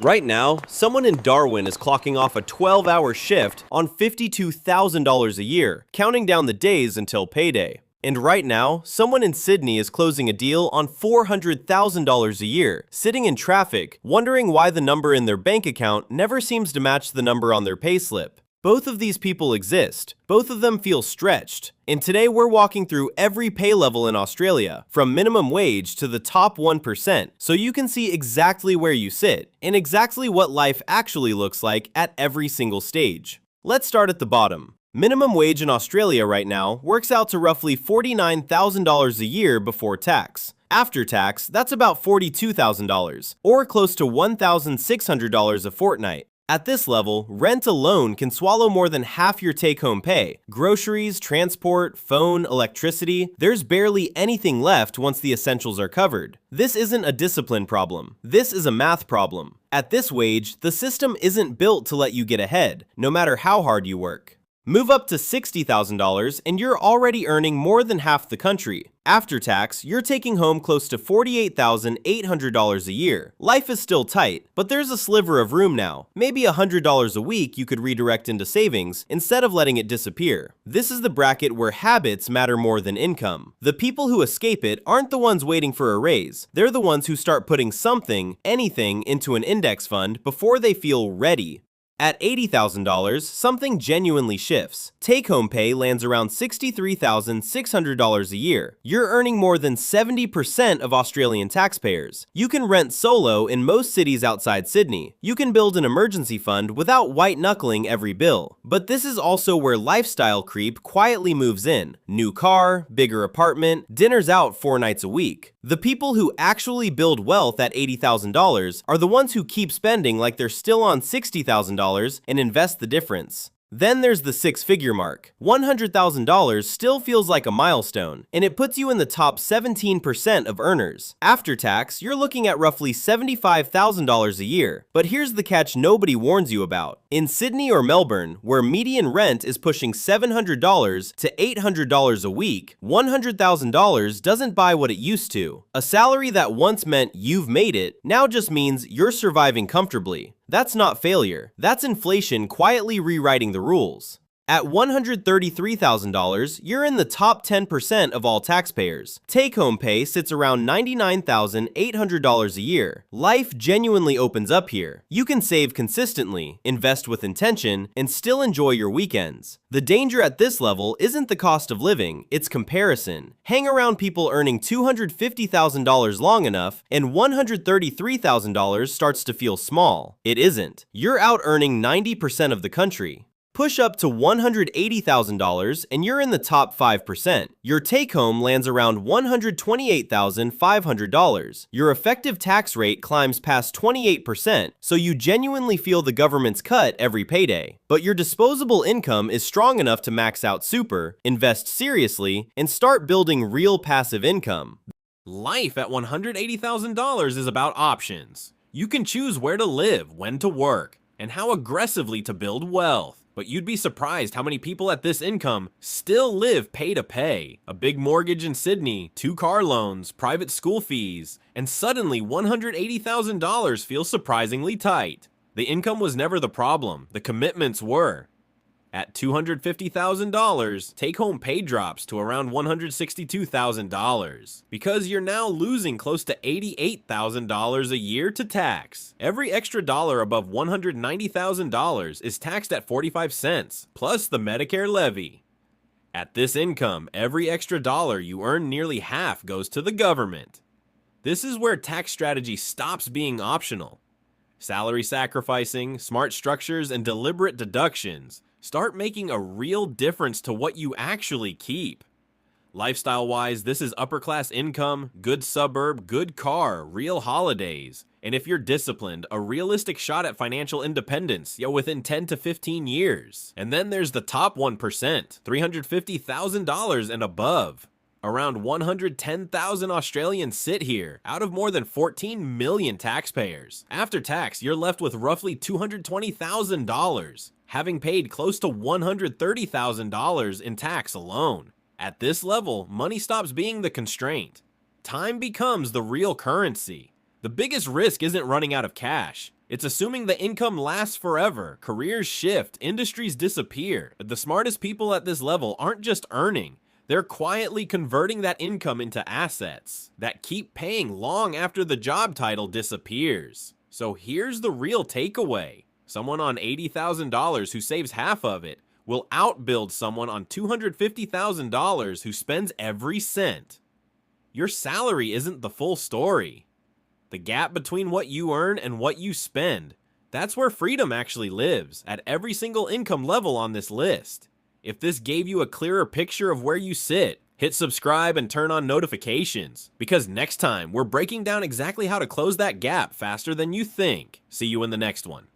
Right now, someone in Darwin is clocking off a 12-hour shift on $52,000 a year, counting down the days until payday. And right now, someone in Sydney is closing a deal on $400,000 a year, sitting in traffic, wondering why the number in their bank account never seems to match the number on their payslip. Both of these people exist. Both of them feel stretched. And today we're walking through every pay level in Australia, from minimum wage to the top 1%, so you can see exactly where you sit and exactly what life actually looks like at every single stage. Let's start at the bottom. Minimum wage in Australia right now works out to roughly $49,000 a year before tax. After tax, that's about $42,000, or close to $1,600 a fortnight. At this level, rent alone can swallow more than half your take-home pay. Groceries, transport, phone, electricity, there's barely anything left once the essentials are covered. This isn't a discipline problem. This is a math problem. At this wage, the system isn't built to let you get ahead, no matter how hard you work. Move up to $60,000 and you're already earning more than half the country. After tax, you're taking home close to $48,800 a year. Life is still tight, but there's a sliver of room now. Maybe $100 a week you could redirect into savings instead of letting it disappear. This is the bracket where habits matter more than income. The people who escape it aren't the ones waiting for a raise. They're the ones who start putting something, anything, into an index fund before they feel ready. At $80,000, something genuinely shifts. Take-home pay lands around $63,600 a year. You're earning more than 70% of Australian taxpayers. You can rent solo in most cities outside Sydney. You can build an emergency fund without white-knuckling every bill. But this is also where lifestyle creep quietly moves in. New car, bigger apartment, dinners out 4 nights a week. The people who actually build wealth at $80,000 are the ones who keep spending like they're still on $60,000 and invest the difference. Then there's the six-figure mark. $100,000 still feels like a milestone, and it puts you in the top 17% of earners. After tax, you're looking at roughly $75,000 a year. But here's the catch nobody warns you about. In Sydney or Melbourne, where median rent is pushing $700 to $800 a week, $100,000 doesn't buy what it used to. A salary that once meant you've made it now just means you're surviving comfortably. That's not failure. That's inflation quietly rewriting the rules. At $133,000, you're in the top 10% of all taxpayers. Take-home pay sits around $99,800 a year. Life genuinely opens up here. You can save consistently, invest with intention, and still enjoy your weekends. The danger at this level isn't the cost of living, it's comparison. Hang around people earning $250,000 long enough, and $133,000 starts to feel small. It isn't. You're out earning 90% of the country. Push up to $180,000 and you're in the top 5%. Your take-home lands around $128,500. Your effective tax rate climbs past 28%, so you genuinely feel the government's cut every payday. But your disposable income is strong enough to max out super, invest seriously, and start building real passive income. Life at $180,000 is about options. You can choose where to live, when to work, and how aggressively to build wealth. But you'd be surprised how many people at this income still live pay to pay. A big mortgage in Sydney, 2 car loans, private school fees, and suddenly $180,000 feels surprisingly tight. The income was never the problem, the commitments were. At $250,000, take-home pay drops to around $162,000 because you're now losing close to $88,000 a year to tax. Every extra dollar above $190,000 is taxed at 45 cents, plus the Medicare levy. At this income, every extra dollar you earn, nearly half goes to the government. This is where tax strategy stops being optional. Salary sacrificing, smart structures, and deliberate deductions start making a real difference to what you actually keep. Lifestyle-wise, this is upper-class income, good suburb, good car, real holidays. And if you're disciplined, a realistic shot at financial independence, within 10 to 15 years. And then there's the top 1%, $350,000 and above. Around 110,000 Australians sit here, out of more than 14 million taxpayers. After tax, you're left with roughly $220,000, having paid close to $130,000 in tax alone. At this level, money stops being the constraint. Time becomes the real currency. The biggest risk isn't running out of cash. It's assuming the income lasts forever, careers shift, industries disappear. The smartest people at this level aren't just earning, they're quietly converting that income into assets that keep paying long after the job title disappears. So here's the real takeaway. Someone on $80,000 who saves half of it will outbuild someone on $250,000 who spends every cent. Your salary isn't the full story. The gap between what you earn and what you spend, that's where freedom actually lives, at every single income level on this list. If this gave you a clearer picture of where you sit, hit subscribe and turn on notifications, because next time we're breaking down exactly how to close that gap faster than you think. See you in the next one.